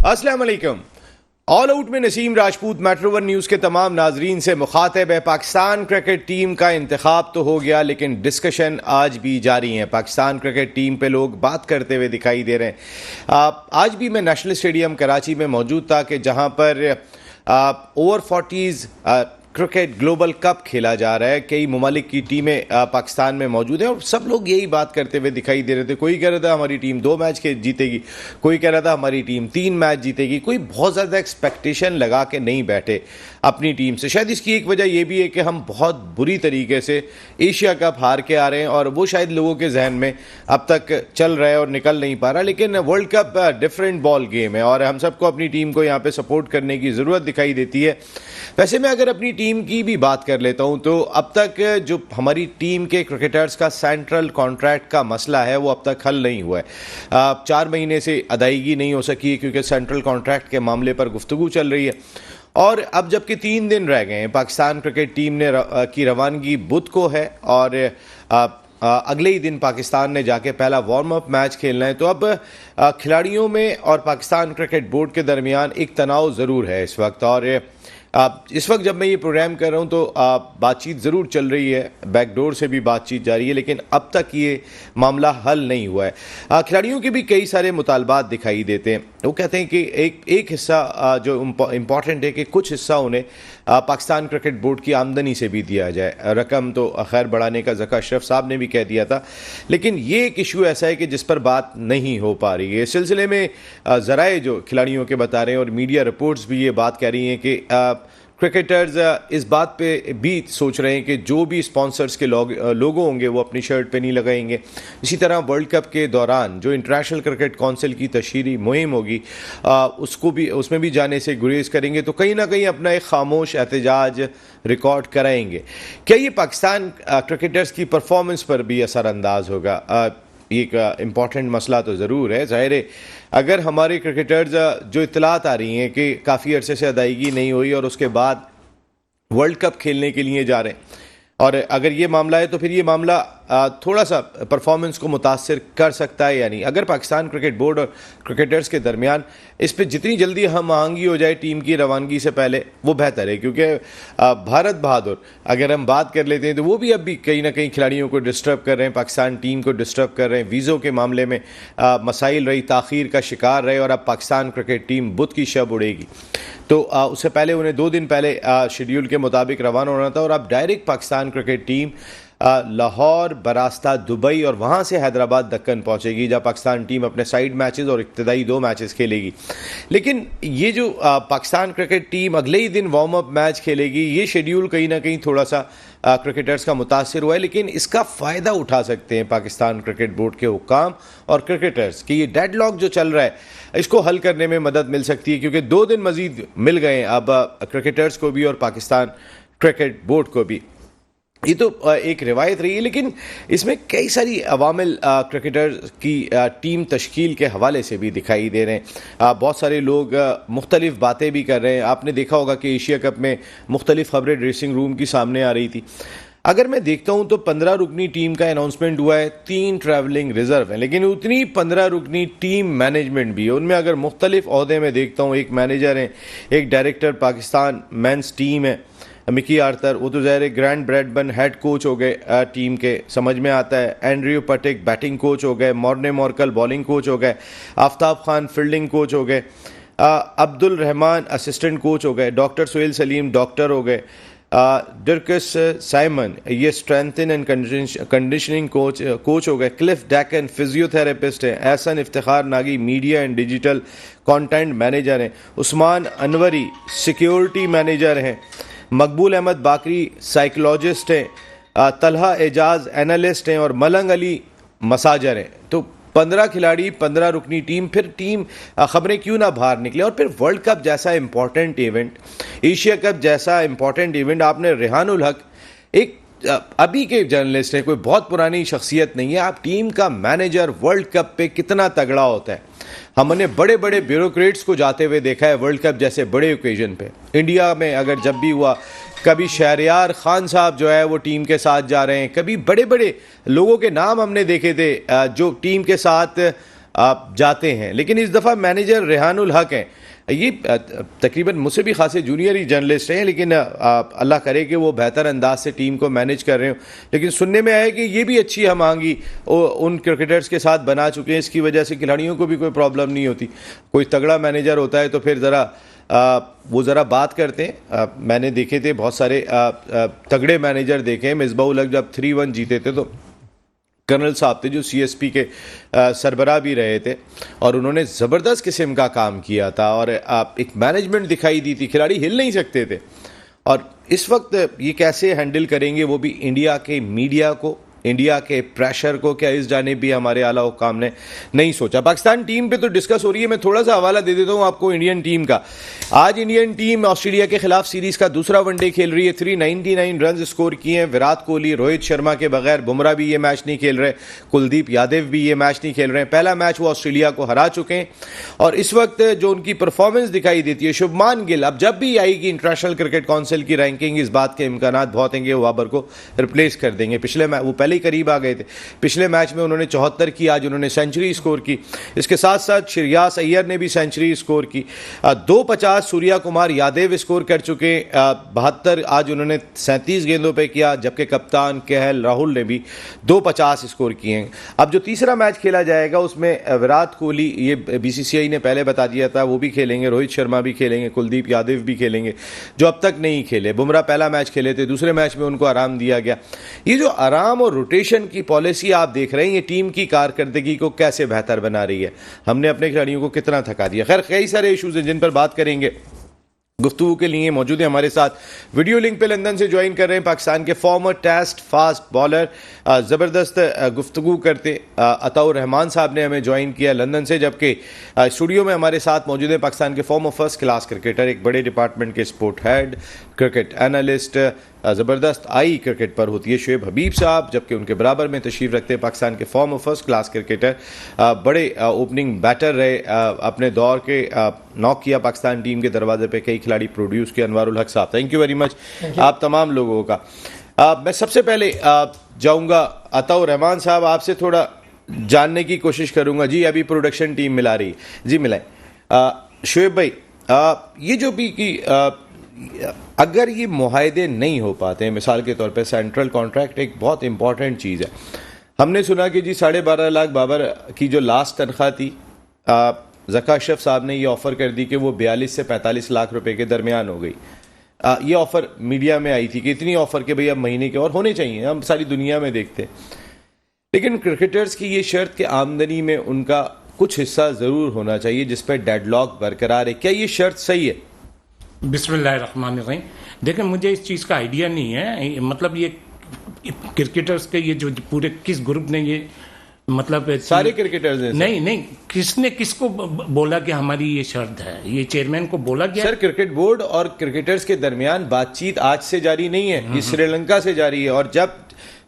अस्सलाम वालेकुम। All out में Naseem Rajput metro one news के तमाम नाजरीन से मुखातिब है। पाकिस्तान क्रिकेट टीम का इंतखाब तो हो गया, लेकिन डिस्कशन आज भी जारी है। पाकिस्तान क्रिकेट टीम पे लोग बात करते हुए दिखाई दे रहे हैं। आज भी मैं नेशनल स्टेडियम कराची में मौजूद था कि जहां पर over 40s cricket global cup खेला जा रहा है। कई ममालिक की टीमें पाकिस्तान में मौजूद हैं और सब लोग यही बात करते हुए दिखाई दे रहे थे। कोई कह रहा था हमारी टीम 2 मैच के जीतेगी, कोई कह रहा था हमारी टीम 3 मैच जीतेगी। कोई बहुत ज़्यादा एक्सपेक्टेशन लगा के नहीं बैठे अपनी टीम से। शायद इसकी एक वजह यह भी है कि हम बहुत बुरी तरीके से एशिया कप हार के आ रहे हैं और वो शायद लोगों के जहन में अब तक चल रहा है और निकल नहीं पा रहा। लेकिन world cup different ball game है और हम सबको अपनी टीम को यहाँ पे सपोर्ट करने की ज़रूरत दिखाई देती है। वैसे मैं अगर अपनी टीम की भी बात कर लेता हूं तो अब तक जो हमारी टीम के क्रिकेटर्स का सेंट्रल कॉन्ट्रैक्ट का मसला है वो अब तक हल नहीं हुआ है। 4 महीने से अदायगी नहीं हो सकी है क्योंकि सेंट्रल कॉन्ट्रैक्ट के मामले पर गुफ्तगू चल रही है। और अब जबकि 3 दिन रह गए हैं, पाकिस्तान क्रिकेट टीम ने की रवानगी बुध को है और अगले ही दिन पाकिस्तान ने जाके पहला वार्म अप मैच खेलना है। तो अब खिलाड़ियों में और पाकिस्तान क्रिकेट बोर्ड के दरमियान एक तनाव ज़रूर है इस वक्त। और इस वक्त जब मैं ये प्रोग्राम कर रहा हूँ तो बातचीत ज़रूर चल रही है, बैकडोर से भी बातचीत जारी है, लेकिन अब तक ये मामला हल नहीं हुआ है। खिलाड़ियों के भी कई सारे मुतालबात दिखाई देते हैं। वो कहते हैं कि एक हिस्सा जो इम्पॉर्टेंट है कि कुछ हिस्सा उन्हें पाकिस्तान क्रिकेट बोर्ड की आमदनी से भी दिया जाए। रकम तो खैर बढ़ाने का ज़का अशरफ साहब ने भी कह दिया था, लेकिन ये एक इशू ऐसा है कि जिस पर बात नहीं हो पा रही है। इस सिलसिले में ज़राए जो खिलाड़ियों के बता रहे हैं और मीडिया रिपोर्ट्स भी ये बात कह रही हैं कि क्रिकेटर्स इस बात पे भी सोच रहे हैं कि जो भी स्पॉन्सर्स के लोगो होंगे वो अपनी शर्ट पे नहीं लगाएंगे। इसी तरह वर्ल्ड कप के दौरान जो इंटरनेशनल क्रिकेट काउंसिल की तशहीरी मुहिम होगी उसमें भी जाने से गुरेज करेंगे। तो कहीं ना कहीं अपना एक खामोश एहतजाज रिकॉर्ड कराएंगे। क्या ये पाकिस्तान क्रिकेटर्स की परफॉर्मेंस पर भी असरअंदाज होगा? एक इम्पॉर्टेंट मसला तो ज़रूर है। ज़ाहिर है अगर हमारे क्रिकेटर्स जो इतलात आ रही हैं कि काफ़ी अरसे से अदायगी नहीं हुई और उसके बाद वर्ल्ड कप खेलने के लिए जा रहे हैं, और अगर ये मामला है तो फिर ये मामला थोड़ा सा परफॉर्मेंस को मुतासर कर सकता है या नहीं। अगर पाकिस्तान क्रिकेट बोर्ड और क्रिकेटर्स के दरमियान इस पर जितनी जल्दी हम आहंगी हो जाए टीम की रवानगी से पहले वो बेहतर है, क्योंकि भारत बहादुर अगर हम बात कर लेते हैं तो वो भी अब भी कहीं ना कहीं खिलाड़ियों को डिस्टर्ब कर रहे हैं, पाकिस्तान टीम को डिस्टर्ब कर रहे हैं। वीज़ों के मामले में मसाइल रही, ताख़ीर का शिकार रहे और अब पाकिस्तान क्रिकेट टीम बुध की शब उड़ेगी। तो उससे पहले उन्हें 2 दिन पहले शेड्यूल के मुताबिक रवाना होना था और अब direct Pakistan cricket team Lahore बरास्ता दुबई और वहाँ से हैदराबाद दक्कन पहुँचेगी, जहाँ पाकिस्तान टीम अपने साइड मैचेस और इब्तदाई 2 मैचेस खेलेगी। लेकिन ये जो पाकिस्तान क्रिकेट टीम अगले ही दिन वार्म अप मैच खेलेगी, ये शेड्यूल कहीं ना कहीं थोड़ा सा क्रिकेटर्स का मुतासिर हुआ है। लेकिन इसका फ़ायदा उठा सकते हैं पाकिस्तान क्रिकेट बोर्ड के हुक्काम और क्रिकेटर्स कि ये डेडलॉक जो चल रहा है इसको हल करने में मदद मिल सकती है, क्योंकि 2 दिन मजीद मिल गए अब क्रिकेटर्स को भी और पाकिस्तान क्रिकेट बोर्ड को भी। ये तो एक रिवायत रही है, लेकिन इसमें कई सारी अवामिल क्रिकेटर्स की टीम तश्कील के हवाले से भी दिखाई दे रहे हैं। बहुत सारे लोग मुख्तलिफ बातें भी कर रहे हैं। आपने देखा होगा कि एशिया कप में मुख्तलिफ खबरें ड्रेसिंग रूम की सामने आ रही थी। अगर मैं देखता हूं तो 15 रुकनी टीम का अनाउंसमेंट हुआ है, 3 ट्रैवलिंग रिजर्व हैं, लेकिन उतनी 15 रुकनी टीम मैनेजमेंट भी है। उनमें अगर मुख्तलिफ ओहदे में देखता हूँ, एक मैनेजर हैं, एक डायरेक्टर पाकिस्तान मेंस टीम है मिकी आर्थर, वो तो ज़ाहिर ग्रैंड ब्रैडबर्न हेड कोच हो गए टीम के, समझ में आता है। एंड्रयू पटेक बैटिंग कोच हो गए, मॉर्ने मॉर्कल बॉलिंग कोच हो गए, आफ्ताब खान फील्डिंग कोच हो गए, अब्दुल रहमान असिस्टेंट कोच हो गए, डॉक्टर सुहेल सलीम डॉक्टर हो गए, डिर्कस साइमन ये स्ट्रेंथन एंड कंडीशनिंग कोच हो गए, क्लिफ डैकन फिजियोथेरेपिस्ट हैं, Ehsan Iftikhar Nagi media and digital content manager हैं, उस्मान अनवरी सिक्योरिटी मैनेजर हैं, मकबूल अहमद बाकरी साइकोलॉजिस्ट हैं, तलहा एजाज एनालिस्ट हैं और मलंग अली मसाजर हैं। तो 15 खिलाड़ी, 15 रुकनी टीम। फिर टीम खबरें क्यों ना बाहर निकले। और फिर वर्ल्ड कप जैसा इंपॉर्टेंट इवेंट, एशिया कप जैसा इंपॉर्टेंट इवेंट, आपने रेहानुल हक एक अभी के जर्नलिस्ट हैं, कोई बहुत पुरानी शख्सियत नहीं है, आप टीम का मैनेजर वर्ल्ड कप पे कितना तगड़ा होता है। हमने बड़े बड़े ब्यूरोक्रेट्स को जाते हुए देखा है वर्ल्ड कप जैसे बड़े ओकेजन पे। इंडिया में अगर जब भी हुआ, कभी शहरयार खान साहब जो है वो टीम के साथ जा रहे हैं, कभी बड़े बड़े लोगों के नाम हमने देखे थे जो टीम के साथ आप जाते हैं, लेकिन इस दफ़ा मैनेजर रेहानुल हक हैं। ये तकरीबन मुझसे भी खासे जूनियर ही जर्नलिस्ट हैं, लेकिन अल्लाह करे कि वो बेहतर अंदाज से टीम को मैनेज कर रहे हो। लेकिन सुनने में आया कि ये भी अच्छी हम आंगी उन क्रिकेटर्स के साथ बना चुके हैं, इसकी वजह से खिलाड़ियों को भी कोई प्रॉब्लम नहीं होती। कोई तगड़ा मैनेजर होता है तो फिर वो ज़रा बात करते हैं। मैंने देखे थे बहुत सारे तगड़े मैनेजर देखे हैं। मिसबाउल हक जब 3-1 जीते थे तो कर्नल साहब थे जो CSP के सरबराह भी रहे थे, और उन्होंने ज़बरदस्त किस्म का काम किया था और एक मैनेजमेंट दिखाई दी थी, खिलाड़ी हिल नहीं सकते थे। और इस वक्त ये कैसे हैंडल करेंगे, वो भी इंडिया के मीडिया को, इंडिया के प्रेशर को, क्या इस जाने भी हमारे आला हुक्काम ने नहीं सोचा। पाकिस्तान टीम पे तो डिस्कस हो रही है। मैं थोड़ा सा हवाला दे देता हूँ आपको इंडियन टीम का। आज इंडियन टीम ऑस्ट्रेलिया के खिलाफ सीरीज का दूसरा वनडे खेल रही है। 399 रन स्कोर किए हैं। विराट कोहली, रोहित शर्मा के बगैर बुमराह भी ये मैच नहीं खेल रहे, कुलदीप यादव भी ये मैच नहीं खेल रहे हैं। पहला मैच वो ऑस्ट्रेलिया को हरा चुके हैं और इस वक्त जो उनकी परफॉर्मेंस दिखाई देती है, शुभमान गिल अब जब भी आएगी इंटरनेशनल क्रिकेट काउंसिल की रैंकिंग, इस बात के इम्कान बहुत हैं कि वो बाबर को रिप्लेस कर देंगे। पिछले वो पहले करीब आ गए थे। पिछले मैच में उन्होंने 74 की, आज उन्होंने सेंचुरी स्कोर की। इसके साथ साथ श्रेयस अय्यर ने भी सेंचुरी स्कोर की। 250 सूर्या कुमार यादव स्कोर कर चुके। 72 आज उन्होंने 37 गेंदों पे किया, जबकि कप्तान केएल राहुल ने भी 250 स्कोर किए हैं। अब जो तीसरा मैच खेला जाएगा उसमें विराट कोहली, ये BCCI ने पहले बता दिया था, वो भी खेलेंगे, रोहित शर्मा भी खेलेंगे, कुलदीप यादव भी खेलेंगे जो अब तक नहीं खेले। बुमराह पहला मैच खेले थे, दूसरे मैच में उनको आराम दिया गया। ये जो आराम और रोटेशन की पॉलिसी आप देख रहे हैं, ये टीम की कारकर्दगी को कैसे बेहतर बना रही है। हमने अपने खिलाड़ियों को कितना थका दिया। खैर, कई सारे इश्यूज हैं जिन पर बात करेंगे। गुफ्तगू के लिए मौजूद है हमारे साथ, वीडियो लिंक पे लंदन से ज्वाइन कर रहे हैं पाकिस्तान के फॉर्मर टेस्ट फास्ट बॉलर, ज़बरदस्त गुफ्तगू करते अताउर रहमान साहब ने हमें ज्वाइन किया लंदन से, जबकि स्टूडियो में हमारे साथ मौजूद है पाकिस्तान के फॉर्मर फर्स्ट क्लास क्रिकेटर, एक बड़े डिपार्टमेंट के स्पोर्ट हेड, क्रिकेट एनालिस्ट, ज़बरदस्त आई क्रिकेट पर होती है शुएब हबीब साहब, जबकि उनके बराबर में तशरीफ़ रखते हैं पाकिस्तान के फॉर्मर फर्स्ट क्लास क्रिकेटर, बड़े ओपनिंग बैटर रहे, अपने दौर के नॉक किया पाकिस्तान टीम के दरवाजे पे कई खिलाड़ी प्रोड्यूस किए, अनवारुल हक साहब। थैंक यू वेरी मच आप तमाम लोगों का। मैं सबसे पहले जाऊंगा अताउर रहमान साहब, आपसे थोड़ा जानने की कोशिश करूंगा। जी, अभी प्रोडक्शन टीम मिला रही है, जी मिलाए। शुएब भाई, ये जो भी कि अगर ये मुआहदे नहीं हो पाते हैं, मिसाल के तौर पे सेंट्रल कॉन्ट्रैक्ट एक बहुत इंपॉर्टेंट चीज़ है। हमने सुना कि जी 12.5 लाख बाबर की जो लास्ट तनख्वाह थी, ज़का अशरफ साहब ने ये ऑफ़र कर दी कि वो 42 से 45 लाख रुपए के दरमियान हो गई। ये ऑफ़र मीडिया में आई थी कि इतनी ऑफ़र के भाई अब महीने के और होने चाहिए, हम सारी दुनिया में देखते हैं। लेकिन क्रिकेटर्स की ये शर्त कि आमदनी में उनका कुछ हिस्सा ज़रूर होना चाहिए जिस पर डेडलॉक बरकरार है, क्या ये शर्त सही है? बिस्मिल्लाहिर्रहमानिर्रहीम। देखिए, मुझे इस चीज़ का आइडिया नहीं है, मतलब ये क्रिकेटर्स के ये जो पूरे किस ग्रुप ने ये मतलब सारे क्रिकेटर्स हैं? नहीं, किसने किसको बोला कि हमारी ये शर्त है? ये चेयरमैन को बोला गया? सर, क्रिकेट बोर्ड और क्रिकेटर्स के दरमियान बातचीत आज से जारी नहीं है, ये श्रीलंका से जारी है। और जब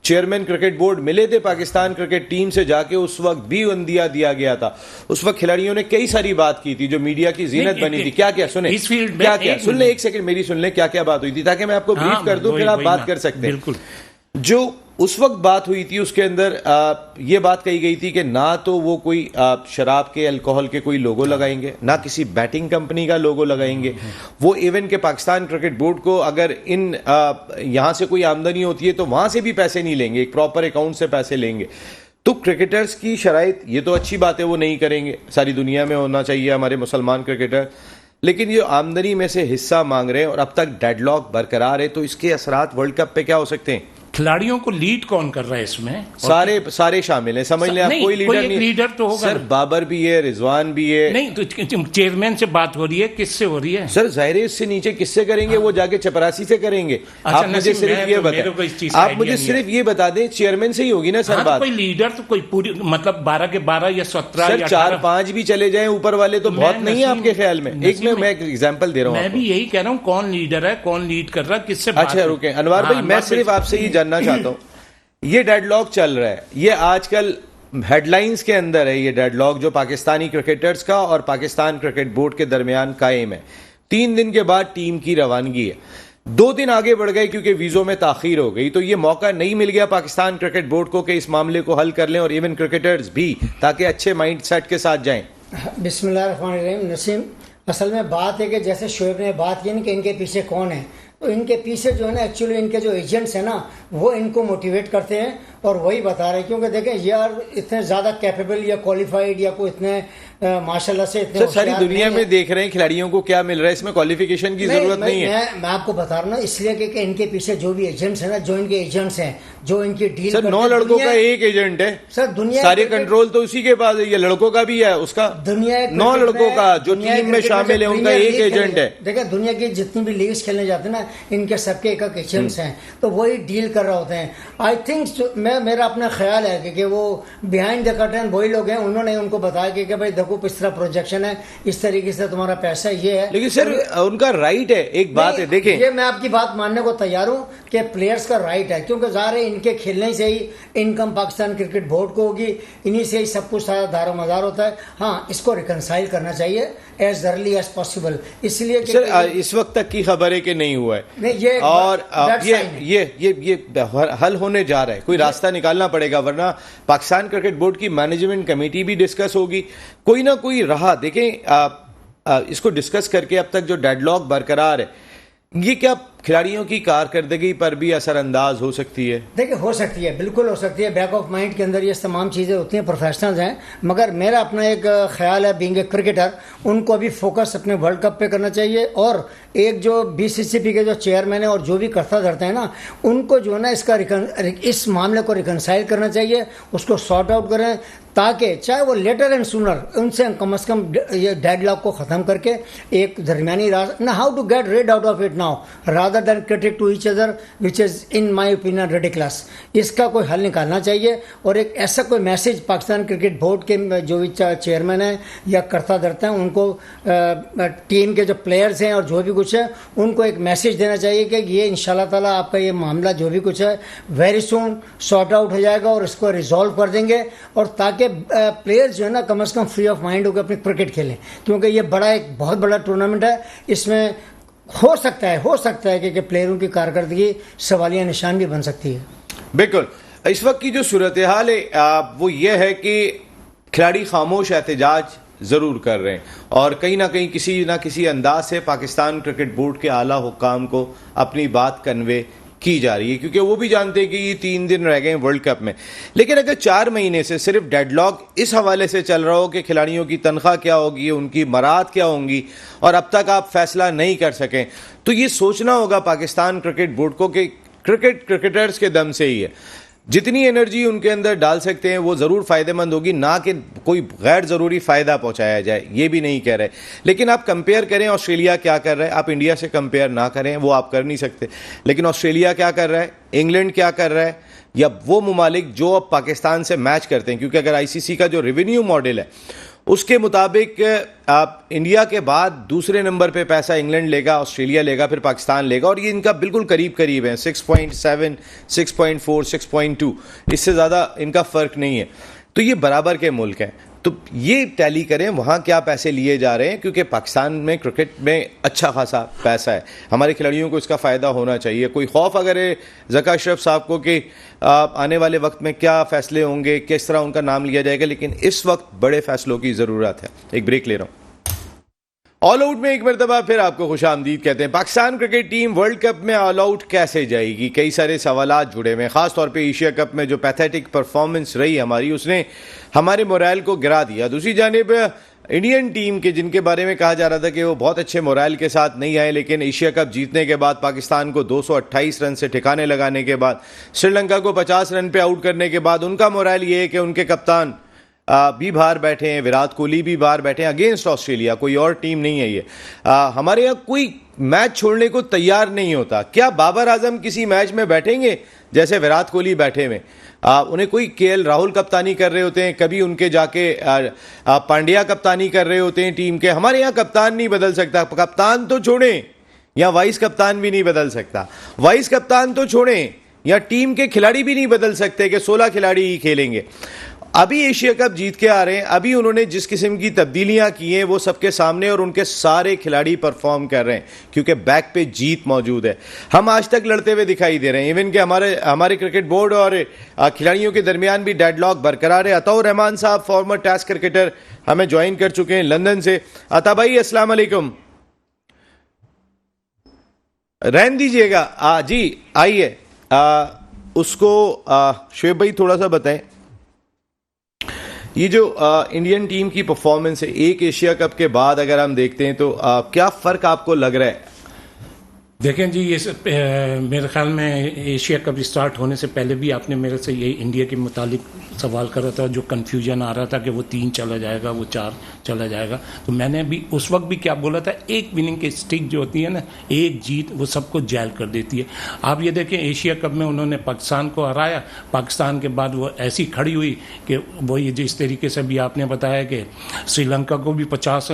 चेयरमैन क्रिकेट बोर्ड मिले थे पाकिस्तान क्रिकेट टीम से जाके, उस वक्त भी बंदिया दिया गया था। उस वक्त खिलाड़ियों ने कई सारी बात की थी जो मीडिया की जीनत बनी थी। क्या क्या सुने, इस फील्ड क्या क्या सुन ले, एक सेकंड मेरी सुन ले, क्या क्या बात हुई थी, ताकि मैं आपको ब्रीफ कर दूं, फिर आप बात कर सकते हैं। बिल्कुल। जो उस वक्त बात हुई थी उसके अंदर ये बात कही गई थी कि ना तो वो कोई शराब के, अल्कोहल के कोई लोगो लगाएंगे, ना किसी बैटिंग कंपनी का लोगो लगाएंगे। वो इवन के पाकिस्तान क्रिकेट बोर्ड को अगर इन यहाँ से कोई आमदनी होती है तो वहाँ से भी पैसे नहीं लेंगे, एक प्रॉपर अकाउंट से पैसे लेंगे। तो क्रिकेटर्स की शराइत, ये तो अच्छी बात है, वो नहीं करेंगे, सारी दुनिया में होना चाहिए हमारे मुसलमान क्रिकेटर। लेकिन ये आमदनी में से हिस्सा मांग रहे हैं और अब तक डेडलॉक बरकरार है, तो इसके असरात वर्ल्ड कप पे क्या हो सकते हैं? खिलाड़ियों को लीड कौन कर रहा है इसमें? सारे शामिल हैं, समझ लें आप। कोई लीडर नहीं, लीडर तो होगा सर। बाबर भी है, रिजवान भी है। नहीं तो चेयरमैन से बात हो रही है, किससे हो रही है? सर जाहिर है इससे नीचे किससे करेंगे? वो जाके चपरासी से करेंगे। आप मुझे सिर्फ ये बताएं, आप मुझे सिर्फ ये बता दें, चेयरमैन से ही होगी ना सर बात? कोई लीडर तो कोई पूरी मतलब 12 के 12 या 17 सर 4-5 भी चले जाएं ऊपर वाले तो बहुत नहीं है आपके ख्याल में? एक मैं एग्जाम्पल दे रहा हूँ, मैं भी यही कह रहा हूँ, कौन लीडर है, कौन लीड कर रहा है, किससे? अच्छा रुके अनवर भाई, मैं सिर्फ आपसे ये जानना चाहता हूँ, ये डेडलॉक चल रहा है, ये आजकल हेडलाइंस के अंदर है, ये डेडलॉक जो पाकिस्तानी क्रिकेटर्स का और पाकिस्तान क्रिकेट बोर्ड के दरमियान कायम है। 3 दिन के बाद टीम की रवानगी है। 2 दिन आगे बढ़ गए क्योंकि वीज़ों में ताखीर हो गई, तो ये मौका नहीं मिल गया पाकिस्तान क्रिकेट बोर्ड को कि इस मामले को हल कर लें और इवन क्रिकेटर्स भी, ताकि अच्छे माइंड सेट के साथ जाएं। बिस्मिल्लाहिर्रहमानिर्रहीम। नसीम, असल में बात है कि जैसे शोएब ने बात की ना कि इनके पीछे कौन है, तो इनके पीछे जो है ना एक्चुअली इनके जो एजेंट्स हैं ना वो इनको मोटिवेट करते हैं और वही बता रहे हैं। क्योंकि देखें यार इतने ज़्यादा कैपेबल या क्वालिफाइड या कोई इतने माशाल्लाह से इतने सर सारी दुनिया में देख रहे हैं खिलाड़ियों को क्या मिल रहा है, इसमें क्वालिफिकेशन की जरूरत नहीं है। मैं आपको बता रहा हूँ इसलिए कि इनके पीछे जो भी एजेंट्स हैं ना, जो इनके एजेंट्स हैं, जो इनकी डील सर 9 लड़कों का एक एजेंट है सर, दुनिया सारे कंट्रोल तो उसी के पास है, ये लड़कों का भी है उसका, दुनिया 9 लड़कों का जो टीम में शामिल है उनका एक एजेंट है। देखिए दुनिया की जितनी भी लीग्स खेलने जाते हैं ना, इनके सबके एक एजेंट्स हैं, तो वही डील कर रहे होते हैं। आई थिंक मेरा अपना ख्याल है कि वो बिहाइंड द कर्टन वही लोग हैं, उन्होंने उनको बताया कि भाई देखो इस तरह प्रोजेक्शन है, इस तरीके से तुम्हारा पैसा ये है। लेकिन सर उनका राइट है, एक बात है देखें, ये मैं आपकी बात मानने को तैयार हूँ कि प्लेयर्स का राइट है, क्योंकि ज़ाहिर है इनके खेलने से ही इनकम पाकिस्तान क्रिकेट बोर्ड को होगी, इन्हीं से ही सब कुछ सारा दारो मदार होता है। हाँ, इसको रिकनसाइल करना चाहिए एज अर्ली एज पॉसिबल, इसलिए सर इस वक्त तक की खबर है कि नहीं हुआ है, नहीं, ये और ये हल होने जा रहा है, कोई रास्ता निकालना पड़ेगा, वरना पाकिस्तान क्रिकेट बोर्ड की मैनेजमेंट कमेटी भी डिस्कस होगी, कोई ना कोई राह देखें। इसको डिस्कस करके अब तक जो डेडलॉक बरकरार है, ये क्या खिलाड़ियों की कारकर्दगी पर भी असरअंदाज हो सकती है? देखिए हो सकती है, बिल्कुल हो सकती है। बैक ऑफ माइंड के अंदर ये तमाम चीज़ें होती हैं, प्रोफेशनल्स हैं, मगर मेरा अपना एक ख्याल है बीइंग ए क्रिकेटर, उनको अभी फोकस अपने वर्ल्ड कप पे करना चाहिए। और एक जो BCCB के जो चेयरमैन है और जो भी करता धरते हैं ना, उनको जो है ना इस मामले को रिकनसाइल करना चाहिए, उसको सॉर्ट आउट करें, ताकि चाहे वो लेटर एंड सूनर उनसे कम से कम ये डेडलॉक को ख़त्म करके एक दरमियानी रास्ता ना, how to get rid out of it now rather than critic to each other, which is in my opinion ridiculous. इसका कोई हल निकालना चाहिए और एक ऐसा कोई मैसेज पाकिस्तान क्रिकेट बोर्ड के जो भी चेयरमैन हैं या करता धरते हैं उनको, टीम के जो प्लेयर्स हैं और जो भी कुछ है, उनको एक मैसेज देना चाहिए कि ये इंशाल्लाह ताला आपका ये मामला जो भी कुछ है वेरी सून सॉर्ट आउट हो जाएगा और इसको रिजॉल्व कर देंगे, और ताकि प्लेयर्स जो है ना कम से कम फ्री ऑफ माइंड होकर अपनी क्रिकेट खेलें, क्योंकि ये एक बहुत बड़ा टूर्नामेंट है। इसमें हो सकता है कि प्लेयरों की कारकर्दगी सवालिया निशान भी बन सकती है। बिल्कुल, इस वक्त की जो सूरत हाल है वो ये है कि खिलाड़ी खामोश एहतजाज जरूर कर रहे हैं और कहीं ना कहीं किसी ना किसी अंदाज से पाकिस्तान क्रिकेट बोर्ड के आला हुक्काम को अपनी बात कन्वे की जा रही है, क्योंकि वो भी जानते हैं कि ये 3 दिन रह गए वर्ल्ड कप में। लेकिन अगर 4 महीने से सिर्फ डेडलॉक इस हवाले से चल रहा हो कि खिलाड़ियों की तनख्वाह क्या होगी, उनकी मराद क्या होंगी, और अब तक आप फैसला नहीं कर सकें, तो ये सोचना होगा पाकिस्तान क्रिकेट बोर्ड को कि क्रिकेटर्स के दम से ही है, जितनी एनर्जी उनके अंदर डाल सकते हैं वो ज़रूर फ़ायदेमंद होगी, ना कि कोई गैर ज़रूरी फ़ायदा पहुंचाया जाए, ये भी नहीं कह रहे। लेकिन आप कंपेयर करें ऑस्ट्रेलिया क्या कर रहा है, आप इंडिया से कंपेयर ना करें, वो आप कर नहीं सकते, लेकिन ऑस्ट्रेलिया क्या कर रहा है, इंग्लैंड क्या कर रहा है, या वो ममालिक जो अब पाकिस्तान से मैच करते हैं, क्योंकि अगर ICC का जो रेवेन्यू मॉडल है उसके मुताबिक आप इंडिया के बाद दूसरे नंबर पे पैसा इंग्लैंड लेगा, ऑस्ट्रेलिया लेगा, फिर पाकिस्तान लेगा, और ये इनका बिल्कुल करीब है, 6.7, 6.4, 6.2, इससे ज़्यादा इनका फ़र्क नहीं है, तो ये बराबर के मुल्क हैं। तो ये टैली करें वहाँ क्या पैसे लिए जा रहे हैं, क्योंकि पाकिस्तान में क्रिकेट में अच्छा खासा पैसा है, हमारे खिलाड़ियों को इसका फ़ायदा होना चाहिए। कोई खौफ अगर है ज़का अशरफ साहब को कि आने वाले वक्त में क्या फ़ैसले होंगे, किस तरह उनका नाम लिया जाएगा, लेकिन इस वक्त बड़े फ़ैसलों की ज़रूरत है। एक ब्रेक ले रहा हूँ। ऑल आउट में एक मरतबा फिर आपको खुशामदीद कहते हैं। Pakistan cricket team world cup में ऑल आउट कैसे जाएगी, कई सारे सवालात जुड़े हुए हैं, खासतौर पे एशिया कप में जो पैथेटिक परफॉर्मेंस रही हमारी, उसने हमारे मोरल को गिरा दिया। दूसरी जानिब इंडियन टीम के जिनके बारे में कहा जा रहा था कि वो बहुत अच्छे मोरल के साथ नहीं आए, लेकिन एशिया कप जीतने के बाद, पाकिस्तान को 228 रन से ठिकाने लगाने के बाद, श्रीलंका को 50 रन पे आउट करने के बाद, उनका मोरल ये है कि उनके कप्तान भी बाहर बैठे हैं, विराट कोहली भी बाहर बैठे हैं अगेंस्ट ऑस्ट्रेलिया, कोई और टीम नहीं है ये। हमारे यहाँ कोई मैच छोड़ने को तैयार नहीं होता। क्या बाबर आजम किसी मैच में बैठेंगे जैसे विराट कोहली बैठे हुए? उन्हें कोई KL राहुल कप्तानी कर रहे होते हैं, कभी उनके जाके पांड्या कप्तानी कर रहे होते हैं टीम के। हमारे यहाँ कप्तान नहीं बदल सकता, कप्तान तो छोड़ें, या वाइस कप्तान भी नहीं बदल सकता, वाइस कप्तान तो छोड़ें, या टीम के खिलाड़ी भी नहीं बदल सकते कि 16 खिलाड़ी ही खेलेंगे। अभी एशिया कप जीत के आ रहे हैं, अभी उन्होंने जिस किस्म की तब्दीलियां की हैं वो सबके सामने, और उनके सारे खिलाड़ी परफॉर्म कर रहे हैं क्योंकि बैक पे जीत मौजूद है। हम आज तक लड़ते हुए दिखाई दे रहे हैं, इवन कि हमारे क्रिकेट बोर्ड और खिलाड़ियों के दरमियान भी डेडलॉक बरकरार है। अताउर रहमान साहब फॉर्मर टेस्ट क्रिकेटर हमें ज्वाइन कर चुके हैं लंदन से। अता भाई अस्सलाम वालेकुम। रहन दीजिएगा जी, आइए उसको शुएब भाई थोड़ा सा बताएं, ये जो इंडियन टीम की परफॉर्मेंस है एक एशिया कप के बाद अगर हम देखते हैं तो क्या फ़र्क आपको लग रहा है? देखें जी, ये मेरे ख्याल में एशिया कप स्टार्ट होने से पहले भी आपने मेरे से ये इंडिया के मुतालिक सवाल करा था, जो कन्फ्यूजन आ रहा था कि वो 3 चला जाएगा, वो 4 चला जाएगा। तो मैंने भी उस वक्त भी क्या बोला था, एक विनिंग की स्टिक जो होती है ना, एक जीत वो सबको जैल कर देती है। आप ये देखें एशिया कप में उन्होंने पाकिस्तान को हराया, पाकिस्तान के बाद वो ऐसी खड़ी हुई कि वो ये जिस तरीके से भी आपने बताया कि श्रीलंका को भी 50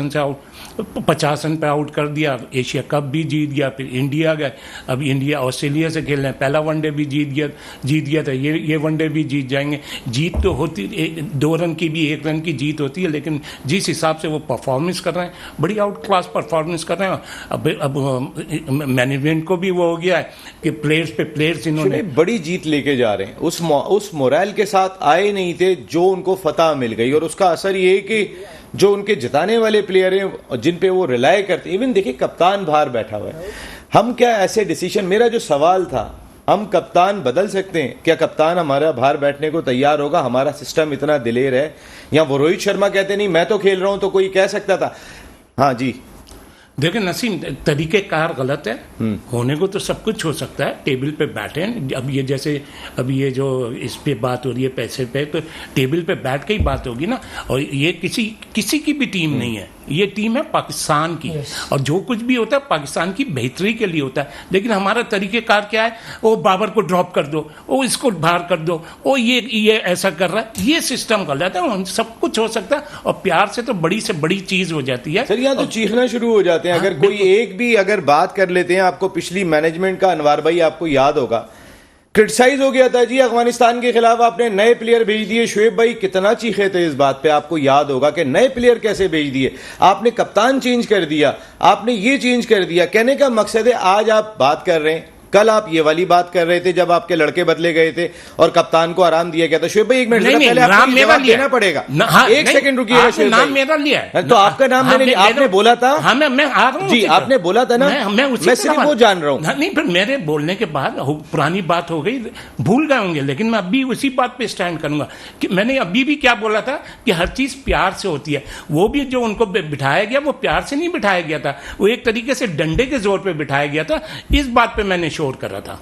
रन पे आउट कर दिया, एशिया कप भी जीत गया, फिर इंडिया गए, अब इंडिया ऑस्ट्रेलिया से खेल रहे हैं, पहला वनडे भी जीत गया था, ये वनडे भी जीत जाएंगे। जीत तो होती 2 रन की भी 1 रन की जीत होती है, लेकिन जिस हिसाब से वो परफॉर्मेंस कर रहे हैं, बड़ी आउट क्लास परफॉर्मेंस कर रहे हैं। अब मैनेजमेंट को भी वो हो गया है कि प्लेयर्स पे प्लेयर्स इन्होंने बड़ी जीत लेके जा रहे हैं, उस मोरल के साथ आए नहीं थे जो उनको फतह मिल गई, और उसका असर ये है कि जो उनके जिताने वाले प्लेयर हैं जिन पे वो रिलाय करते, इवन देखिए कप्तान बाहर बैठा हुआ है। हम क्या ऐसे डिसीजन, मेरा जो सवाल था, हम कप्तान बदल सकते हैं क्या? कप्तान हमारा बाहर बैठने को तैयार होगा? हमारा सिस्टम इतना दिलेर है? या वो रोहित शर्मा कहते नहीं मैं तो खेल रहा हूं, तो कोई कह सकता था? हाँ जी, देखिए नसीम, तरीक़ेकार गलत है। होने को तो सब कुछ हो सकता है, टेबल पे बैठे हैं। अब ये जैसे अभी ये जो इस पे बात हो रही है पैसे पे, तो टेबल पे बैठ के ही बात होगी ना। और ये किसी की भी टीम नहीं है, ये टीम है पाकिस्तान की, और जो कुछ भी होता है पाकिस्तान की बेहतरी के लिए होता है। लेकिन हमारा तरीक़ेकार क्या है, वो बाबर को ड्रॉप कर दो, वो इसको बाहर कर दो, वो ये ऐसा कर रहा है, ये सिस्टम गलत है। सब कुछ हो सकता है, और प्यार से तो बड़ी से बड़ी चीज हो जाती है। सर यहाँ तो चीखना शुरू हो जाते हैं अगर कोई एक भी अगर बात कर लेते हैं। आपको पिछली मैनेजमेंट का, अनवार भाई आपको याद होगा, क्रिटिसाइज हो गया था जी अफगानिस्तान के खिलाफ आपने नए प्लेयर भेज दिए। शुएब भाई कितना चीखे थे इस बात पे, आपको याद होगा कि नए प्लेयर कैसे भेज दिए, आपने कप्तान चेंज कर दिया, आपने ये चेंज कर दिया। कहने का मकसद है आज आप बात कर रहे हैं, कल आप ये वाली बात कर रहे थे जब आपके लड़के बदले गए थे और कप्तान को आराम दिया गया था। शुएब भाई 1 मिनट पहले आपको जवाब देना पड़ेगा। 1 सेकंड रुकिएगा शुएब भाई, नाम मेरा लिया है तो आपका नाम मैंने लिया, आपने बोला था। हाँ, मैं आ रहा हूँ जी, आपने बोला था ना, मैं सिर्फ वो जान रहा हूँ। नहीं, फिर मेरे बोलने के बाद पुरानी बात हो गई, भूल गए होंगे, लेकिन मैं अभी उसी बात पे स्टैंड करूंगा कि मैंने अभी भी क्या बोला था कि हर चीज प्यार से होती है। वो भी जो उनको बिठाया गया वो प्यार से नहीं बिठाया गया था, वो एक तरीके से डंडे के जोर पे बिठाया गया था। इस बात पे मैंने शोर कर रहा था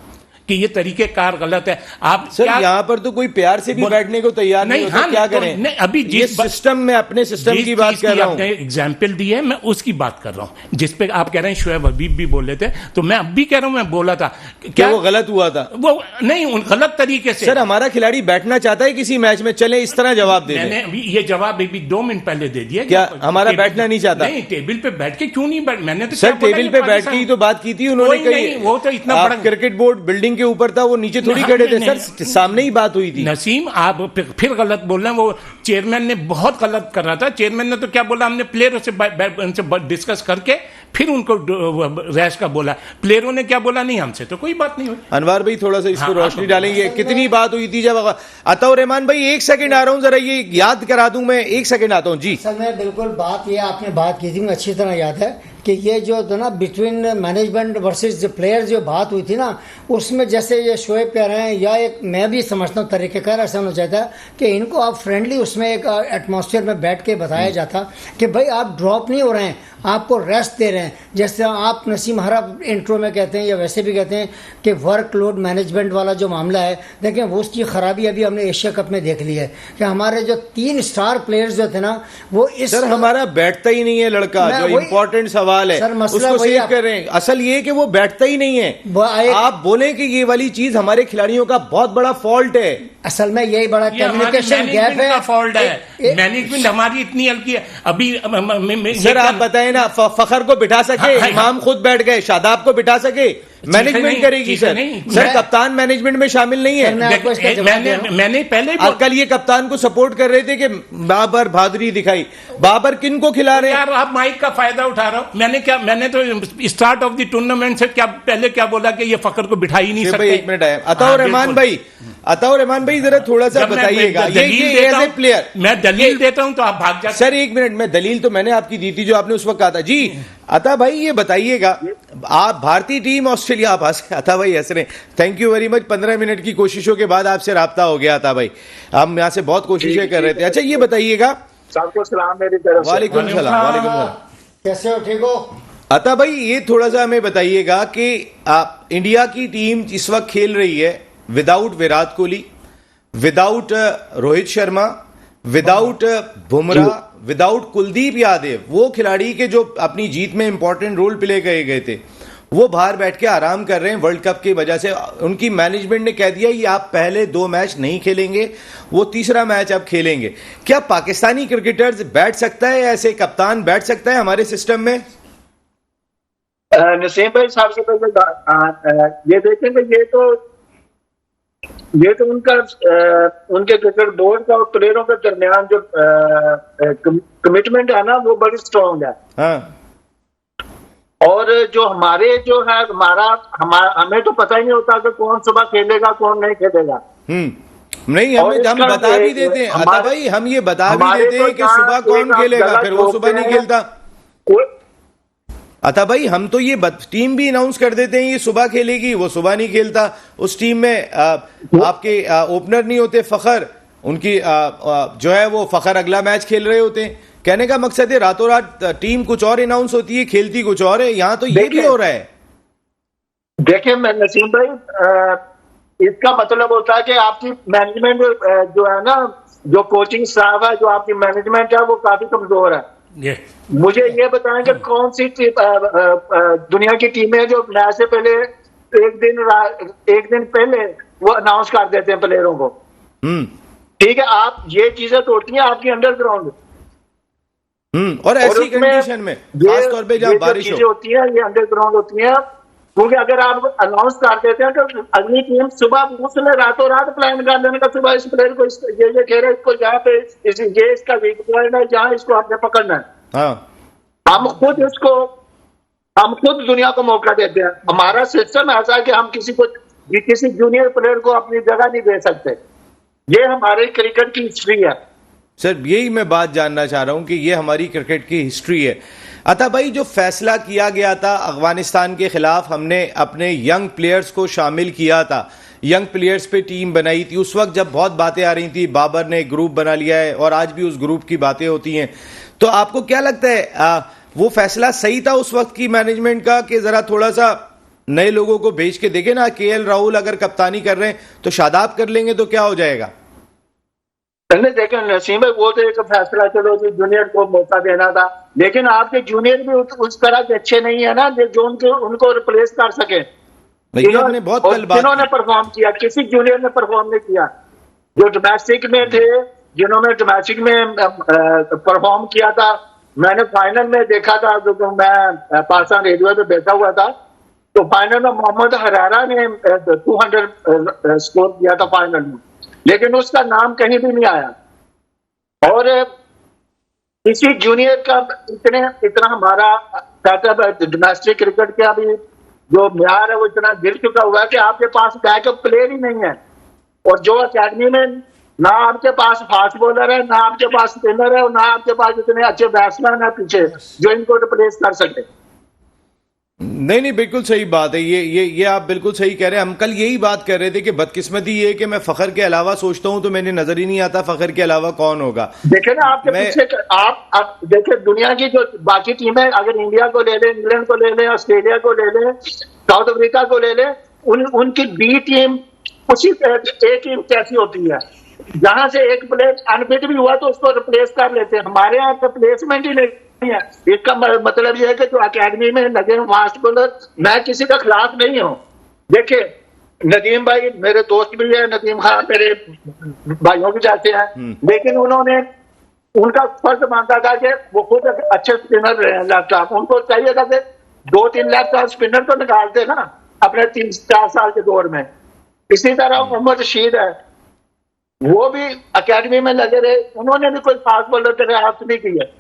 कि ये तरीकेकार गलत है। आप सर यहाँ पर तो कोई प्यार से भी बैठने को तैयार नहीं होता, क्या करें? नहीं, अभी जिस सिस्टम में अपने सिस्टम की बात कर रहा हूँ, एग्जाम्पल दी है, मैं उसकी बात कर रहा हूँ जिस पे आप कह रहे हैं शुएब हबीब भी बोले थे, तो मैं अब भी कह रहा हूँ, मैं बोला था क्या वो गलत हुआ था? वो नहीं, गलत तरीके से। सर हमारा खिलाड़ी बैठना चाहता है किसी मैच में, चले इस तरह जवाब दे। मैंने अभी ये जवाब अभी 2 मिनट पहले दे दिया। क्या हमारा बैठना नहीं चाहता? नहीं, टेबल पे बैठ के क्यों नहीं बैठ, मैंने तो सर टेबल पे बैठ के ही तो बात की थी उन्होंने। वो तो इतना बड़ा क्रिकेट बोर्ड बिल्डिंग के ऊपर था, वो नीचे थोड़ी खड़े थे सर, सामने ही बात हुई थी। नसीम, आप फिर गलत बोल रहे हैं। वो चेयरमैन ने बहुत गलत कर रहा था। चेयरमैन ने तो क्या बोला, हमने प्लेयरों से डिस्कस करके फिर उनको रैश का बोला। प्लेयरों ने क्या बोला, नहीं हमसे तो कोई बात नहीं हुई। अनवार भाई थोड़ा सा इसको रोशनी डालेंगे, कितनी बात हुई थी जब अताउर रहमान भाई 1 सेकंड आ रहा हूं, जरा ये याद करा दूं मैं, 1 सेकंड आता हूं जी। सर मैं बिल्कुल बात ये आपने बात की थी, मुझे अच्छी तरह याद है कि ये जो था ना बिटवीन मैनेजमेंट वर्सेस जो प्लेयर जो बात हुई थी ना, उसमें जैसे ये शोएब कह रहे हैं, या एक मैं भी समझता हूँ तरीक़ेकार ऐसा होना चाहता है कि इनको आप फ्रेंडली उसमें एक एटमॉस्फेयर में बैठ के बताया जाता कि भाई आप ड्रॉप नहीं हो रहे हैं, आपको रेस्ट दे रहे हैं। जैसे आप नसीम हरा इंट्रो में कहते हैं या वैसे भी कहते हैं कि वर्कलोड मैनेजमेंट वाला जो मामला है, देखें वो उसकी खराबी अभी हमने एशिया कप में देख ली है कि हमारे जो 3 स्टार प्लेयर्स जो थे ना, वो इस सर हमारा बैठता ही नहीं है लड़का, जो इम्पोर्टेंट सवाल है सर, उसको सेव कर रहे हैं। असल ये कि वो बैठता ही नहीं है। आप बोले कि ये वाली चीज हमारे खिलाड़ियों का बहुत बड़ा फॉल्ट है। असल में यही बड़ा कम्युनिकेशन गैप है, फॉल्ट है। मैनेजमेंट हमारी इतनी हल्की है। अभी सर आप बताएं ना, फखर को बिठा सके, इमाम खुद बैठ गए, शादाब को बिठा सके, मैनेजमेंट करेगी सर। सर कप्तान मैनेजमेंट में शामिल नहीं है। मैंने पहले कल ये कप्तान को सपोर्ट कर रहे थे कि बाबर बहादुरी दिखाई। बाबर किन को खिला रहे हैं? यार आप माइक का फायदा उठा रहे हो। मैंने तो स्टार्ट ऑफ द टूर्नामेंट से पहले क्या बोला कि ये फखर को बिठा ही नहीं सकते। एक मिनट है अताउर रहमान भाई जरा थोड़ा सा बताइएगा। ये एज ए प्लेयर मैं दलील देता हूं तो आप भाग जाते। सर एक मिनट, मैं दलील तो मैंने आपकी दी थी जो आपने उस वक्त कहा था। जी अता भाई ये बताइएगा, आप भारतीय टीम ऑस्ट्रेलिया, आप अता भाई हंस रहे, thank you very much. 15 minute की कोशिशों के बाद आपसे राब्ता हो गया अता भाई, हम यहाँ से बहुत कोशिशें कर रहे थे। अच्छा ये बताइएगा, सबको सलाम मेरी तरफ से। वालेकुम सलाम। वालेकुम सलाम, कैसे हो? ठीक हो? अता भाई ये थोड़ा सा हमें बताइएगा कि इंडिया की टीम इस वक्त खेल रही है without Virat Kohli, without Rohit Sharma, without Bumrah, without Kuldeep Yadav, वो खिलाड़ी के जो अपनी जीत में इंपॉर्टेंट रोल प्ले किए गए थे, वो बाहर बैठ के आराम कर रहे हैं वर्ल्ड कप की वजह से। उनकी मैनेजमेंट ने कह दिया ये आप पहले 2 मैच नहीं खेलेंगे, वो तीसरा मैच अब खेलेंगे। क्या पाकिस्तानी क्रिकेटर्स बैठ सकता है, ऐसे कप्तान बैठ सकता है हमारे सिस्टम में? नसीम भाई सबसे पहले ये देखेंगे, ये तो उनके क्रिकेट बोर्ड का और प्लेयरों के दरमियान जो कमिटमेंट है ना, वो बड़ी स्ट्रांग है। हाँ। और जो हमारे जो है हमें तो पता ही नहीं होता कि कौन सुबह खेलेगा कौन नहीं खेलेगा। नहीं, हम बता भी देते हैं अता भाई, हम ये बता भी देते हैं कि सुबह कौन खेलेगा, फिर वो सुबह नहीं खेलता। अता भाई हम तो ये टीम भी अनाउंस कर देते हैं ये सुबह खेलेगी, वो सुबह नहीं खेलता। उस टीम में आपके ओपनर नहीं होते फखर, उनकी जो है वो फखर अगला मैच खेल रहे होते हैं। कहने का मकसद है रातों रात टीम कुछ और अनाउंस होती है, खेलती कुछ और है। यहाँ तो ये भी हो रहा है। देखिए नसीम भाई, इसका मतलब होता है कि आपकी मैनेजमेंट जो है ना, जो कोचिंग स्टाफ है, जो आपकी मैनेजमेंट है, वो काफी कमजोर है। मुझे ये बताएं कि कौन सी दुनिया की टीमें जो मैच से पहले एक दिन पहले वो अनाउंस कर देते हैं प्लेयरों को। ठीक है, आप ये चीजें तो होती हैं आपकी अंडरग्राउंड, और ऐसी कंडीशन में खास तौर पे जब बारिश होती है, ये अंडरग्राउंड होती है। क्योंकि अगर आप अनाउंस कर देते हैं तो अगली टीम सुबह उसने रातों रात प्लान कर लेने का, सुबह इस प्लेयर को ये कह रहे इसको जहाँ पे ये इसका वीक पॉइंट है, जहाँ इसको आपने पकड़ना है। हाँ। हम खुद दुनिया को मौका देते हैं। हमारा सिस्टम ऐसा है कि हम किसी जूनियर प्लेयर को अपनी जगह नहीं दे सकते। ये हमारे क्रिकेट की हिस्ट्री है। सर यही मैं बात जानना चाह रहा हूं कि ये हमारी क्रिकेट की हिस्ट्री है। अता भाई जो फैसला किया गया था अफगानिस्तान के खिलाफ, हमने अपने यंग प्लेयर्स को शामिल किया था, यंग प्लेयर्स पे टीम बनाई थी। उस वक्त जब बहुत बातें आ रही थी, बाबर ने ग्रुप बना लिया है और आज भी उस ग्रुप की बातें होती हैं, तो आपको क्या लगता है वो फैसला सही था उस वक्त की मैनेजमेंट का कि जरा थोड़ा सा नए लोगों को भेज के देखे ना? केएल राहुल अगर कप्तानी कर रहे हैं तो शादाब कर लेंगे तो क्या हो जाएगा? देखें नसीम भाई, वो तो एक फैसला चलो जी जूनियर को मौका देना था, लेकिन आपके जूनियर भी उस तरह के अच्छे नहीं है ना जो उनको रिप्लेस कर सके। जिन्होंने परफॉर्म किया, किसी जूनियर ने परफॉर्म नहीं किया। जो डोमेस्टिक में थे, जिन्होंने डोमेस्टिक में परफॉर्म किया था, मैंने फाइनल में देखा था, जो मैं पाकिस्तान रेडियो पे बैठा हुआ था, तो फाइनल में मोहम्मद हरारा ने 200 स्कोर किया था फाइनल में, लेकिन उसका नाम कहीं भी नहीं आया। और किसी जूनियर का इतना हमारा सेटअप डोमेस्टिक क्रिकेट का भी जो म्यार है वो इतना गिर चुका हुआ है कि आपके पास बैकअप प्लेयर ही नहीं है। और जो अकेडमी में ना आपके पास फास्ट बॉलर है, ना आपके पास स्पिनर है, और ना आपके पास इतने अच्छे बैट्समैन है पीछे जो इनको रिप्लेस कर सके। नहीं, बिल्कुल सही बात है। ये आप बिल्कुल सही कह रहे हैं। हम कल यही बात कर रहे थे कि बदकिस्मती ये कि मैं फखर के अलावा सोचता हूं तो मैंने नजर ही नहीं आता फखर के अलावा कौन होगा। देखे ना आपके पीछे आप देखे दुनिया की जो बाकी टीमें, अगर इंडिया को ले लें, इंग्लैंड को ले लें, ऑस्ट्रेलिया को ले लें, साउथ अफ्रीका को ले लें, उनकी बी टीम उसी ए टीम कैसी होती है, जहां से एक प्लेयर अनफिट भी हुआ तो उसको रिप्लेस कर लेते हैं। हमारे यहाँ रिप्लेसमेंट ही नहीं है। इसका मतलब यह है कि जो अकेडमी में लगे हैं फास्ट बॉलर, मैं किसी का खिलाफ नहीं हूँ। देखिए नदीम भाई मेरे दोस्त भी है, नदीम खान मेरे भाइयों भी जाते हैं, लेकिन उन्होंने उनका फर्ज मानता था कि वो खुद अच्छे स्पिनर रहे हैं लैपटॉप, उनको चाहिए था कि 2-3 लैपटॉप स्पिनर तो निकालते ना, अपने 3-4 साल के दौर में। इसी तरह मोहम्मद रशीद है, वो भी अकेडमी में लगे रहे, उन्होंने भी कोई खास बॉलर दरियाफ्त नहीं की है।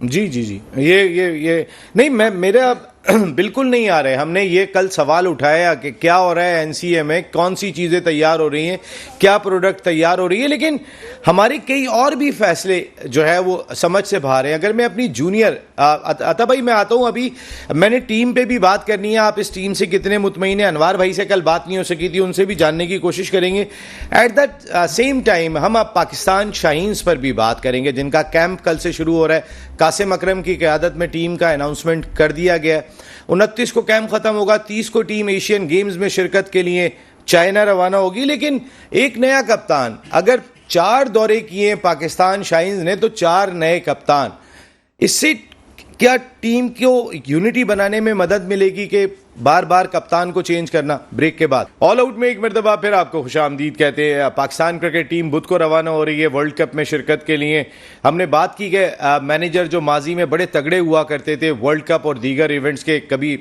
जी जी जी, ये नहीं, मेरा बिल्कुल नहीं आ रहे। हमने ये कल सवाल उठाया कि क्या हो रहा है एनसीए में, कौन सी चीज़ें तैयार हो रही हैं, क्या प्रोडक्ट तैयार हो रही है, लेकिन हमारे कई और भी फैसले जो है वो समझ से बाहर हैं। अगर मैं अपनी जूनियर अता भाई, मैं आता हूँ, अभी मैंने टीम पे भी बात करनी है, आप इस टीम से कितने मुतमईन हैं। अनवार भाई से कल बात नहीं हो सकी थी, उनसे भी जानने की कोशिश करेंगे। एट दैट सेम टाइम हम अब पाकिस्तान शाहीन्स पर भी बात करेंगे, जिनका कैंप कल से शुरू हो रहा है। कासिम अकरम की क़यादत में टीम का अनाउंसमेंट कर दिया गया। 29 को कैंप खत्म होगा, 30 को टीम एशियन गेम्स में शिरकत के लिए चाइना रवाना होगी। लेकिन एक नया कप्तान, अगर 4 दौरे किए पाकिस्तान शाहीन्स ने, तो 4 नए कप्तान, इससे क्या टीम को यूनिटी बनाने में मदद मिलेगी कि बार बार कप्तान को चेंज करना? ब्रेक के बाद ऑल आउट में एक मरतबा फिर आपको खुशामदीद कहते हैं। पाकिस्तान क्रिकेट टीम बुध को रवाना हो रही है वर्ल्ड कप में शिरकत के लिए। हमने बात की कि मैनेजर जो माजी में बड़े तगड़े हुआ करते थे वर्ल्ड कप और दीगर इवेंट्स के, कभी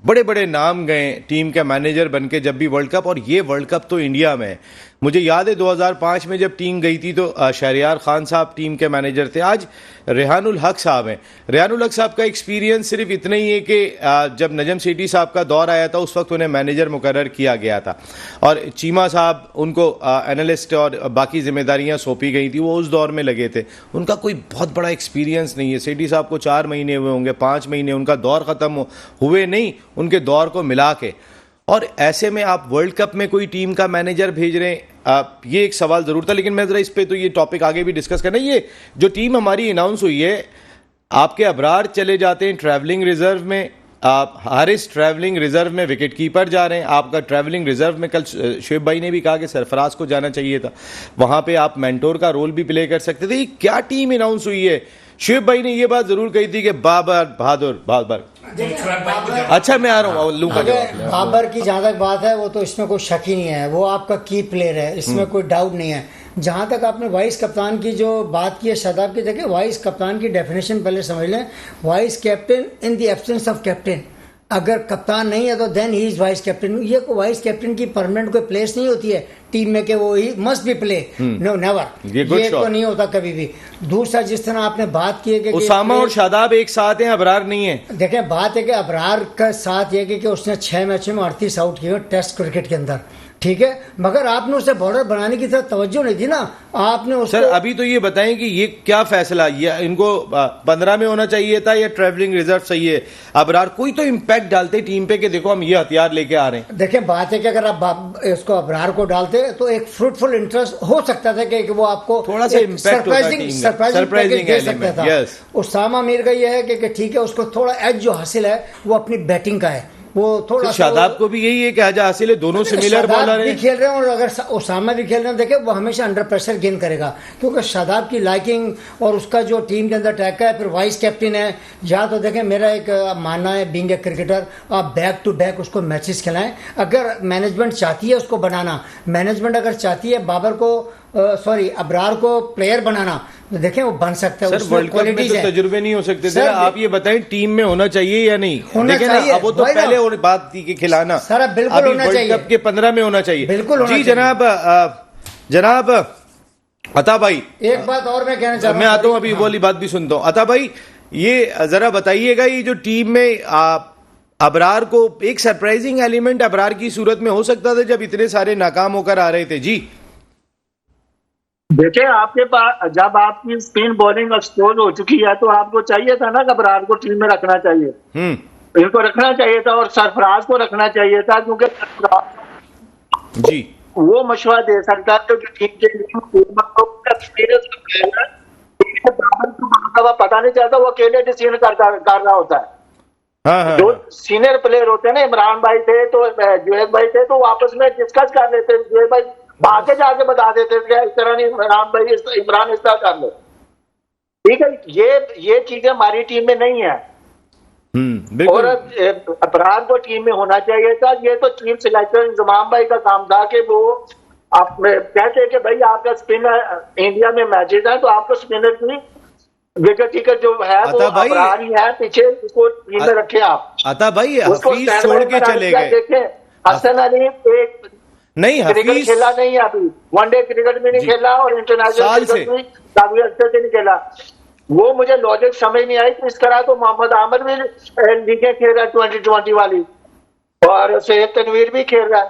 बड़े बड़े नाम गए टीम के मैनेजर बन के जब भी वर्ल्ड कप, और ये वर्ल्ड कप तो इंडिया में है। मुझे याद है 2005 में जब टीम गई थी तो शहरियार खान साहब टीम के मैनेजर थे, आज रेहानुल हक साहब हैं। रेहानुल हक साहब का एक्सपीरियंस सिर्फ इतना ही है कि जब नजम सेठी साहब का दौर आया था उस वक्त उन्हें मैनेजर मुकर्रर किया गया था, और चीमा साहब उनको एनालिस्ट और बाकी जिम्मेदारियां सौंपी गई थी, वो उस दौर में लगे थे। उनका कोई बहुत बड़ा एक्सपीरियंस नहीं है। सेठी साहब को 4 महीने हुए होंगे, 5 महीने, उनका दौर ख़त्म हुए नहीं, उनके दौर को मिला के। और ऐसे में आप वर्ल्ड कप में कोई टीम का मैनेजर भेज रहे हैं, ये एक सवाल ज़रूर था। लेकिन मैं ज़रा इस पे तो ये टॉपिक आगे भी डिस्कस करना। ये जो टीम हमारी अनाउंस हुई है, आपके अबरार चले जाते हैं ट्रैवलिंग रिजर्व में, आप हारिस ट्रैवलिंग रिजर्व में विकेट कीपर जा रहे हैं, आपका ट्रैवलिंग रिजर्व में कल शुएब भाई ने भी कहा कि सरफराज को जाना चाहिए था, वहाँ पे आप मेंटोर का रोल भी प्ले कर सकते थे। क्या टीम अनाउंस हुई है? शुएब भाई ने ये बात जरूर कही थी कि बाबर बहादुर अच्छा, मैं आ रहा हूँ लूँगा जवाब। बाबर की जहाँ तक बात है, वो तो इसमें कोई शक ही नहीं है, वो आपका की प्लेयर है, इसमें कोई डाउट नहीं है। जहाँ तक आपने वाइस कप्तान की जो बात की है शादाब की, देखिए वाइस कप्तान की डेफिनेशन पहले समझ लें। Vice captain in the absence of captain, अगर कप्तान नहीं है तो then he is vice captain. ये वाइस कैप्टन की परमानेंट कोई प्लेस नहीं होती है टीम में कि वो ही must be play, no never, ये तो नहीं होता कभी भी। दूसरा, जिस तरह आपने बात की है कि उसामा और शादाब एक साथ हैं, अबरार नहीं है। देखें, बात है कि अबरार का साथ ये कि उसने 6 मैचों में 38 आउट किए टेस्ट क्रिकेट के अंदर, ठीक है, मगर आपने उसे बॉर्डर बनाने की तरफ तवज्जो नहीं दी ना। आपने उसको सर अभी तो ये बताएं कि ये क्या फैसला, ये इनको 15 में होना चाहिए था या ट्रैवलिंग रिजर्व सही है? अबरार कोई तो इम्पैक्ट डालते टीम पे कि देखो हम ये हथियार लेके आ रहे हैं। देखिए, बात है कि अगर आप इसको अबरार को डालते तो एक फ्रूटफुल इंटरेस्ट हो सकता था कि वो आपको थोड़ा सा इम्पैक्ट सरप्राइजिंग दे सकता था। उसामा मीर का ये है कि ठीक है, उसको थोड़ा एज जो हासिल है वो अपनी बैटिंग का है, वो थोड़ा शादाब को भी यही है कि आज हासिल है, दोनों सिमिलर बॉलर हैं, खेल रहे हैं। और अगर उसामा भी खेल रहे हैं, देखे वो हमेशा अंडर प्रेशर गेन करेगा, क्योंकि शादाब की लाइकिंग और उसका जो टीम के अंदर टैक है, फिर वाइस कैप्टन है। या तो देखें, मेरा एक मानना है बीइंग ए क्रिकेटर, आप बैक टू बैक उसको मैचेस खिलाएं। अगर मैनेजमेंट चाहती है उसको बनाना, मैनेजमेंट अगर चाहती है बाबर को अबरार को प्लेयर बनाना, तो देखें वो बन सकता है। सर वर्ल्ड कप में तो तजुर्बे नहीं हो सकते थे। आप ये बताएं टीम में होना चाहिए या नहीं? देखें ना, अब वो तो पहले और बात थी कि खिलाना, सर बिल्कुल होना चाहिए, वर्ल्ड कप के 15 में होना चाहिए, बिल्कुल होना जी। जनाब अता भाई, एक बात और मैं कहना चाहता हूं, मैं आता हूं, अभी वो वाली बात भी सुनता हूं। अता भाई, ये जरा बताइएगा, ये जो टीम में अबरार को एक सरप्राइजिंग एलिमेंट अबरार की सूरत में हो सकता था जब इतने सारे नाकाम होकर आ रहे थे। जी देखिए, आपके पास जब आपकी स्पिन बॉलिंग एक्सपोज हो चुकी है तो आपको चाहिए था ना कि अबरार को टीम में रखना चाहिए, इनको रखना चाहिए था और सरफराज को रखना चाहिए था, क्योंकि जी वो मशवरा दे सकता है क्योंकि टीम के एक्सपीरियंस पता नहीं चलता, वो अकेले डिसीजन कर रहा होता है। हाँ। जो सीनियर प्लेयर होते हैं ना, इमरान भाई थे तो जुएद भाई थे, तो आपस में डिस्कस कर लेते, जुएद भाई बाकी जाके बता देते थे इस तरह नहीं, इमरान इस तरह कर लो, ठीक है। ये चीजें हमारी टीम में नहीं है, और अबरार को टीम में होना चाहिए था। ये तो टीम सिलेक्टर इंजमाम भाई का काम था कि वो आप कहते हैं कि भाई आपका स्पिनर इंडिया में मैचेज है तो आपको स्पिनर की विकेट टिकट जो है वो अता भाई- अबरार ही है पीछे, उसको टीम में रखे आप। अता भाई उसको हफीज स्टैंड छोड़ बाय के पर चले क्या गए। देखें, हसन अली एक नहीं क्रिकेट हफीज खेला नहीं है अभी, वनडे क्रिकेट भी नहीं जी। खेला और इंटरनेशनल साल से। क्रिकेट भी काफी अच्छे से नहीं खेला। वो मुझे लॉजिक समझ नहीं आई कि इस तरह तो मोहम्मद आमिर भी लीगें खेल रहा है 2020 वाली, और सैयद तनवीर भी खेल रहा है,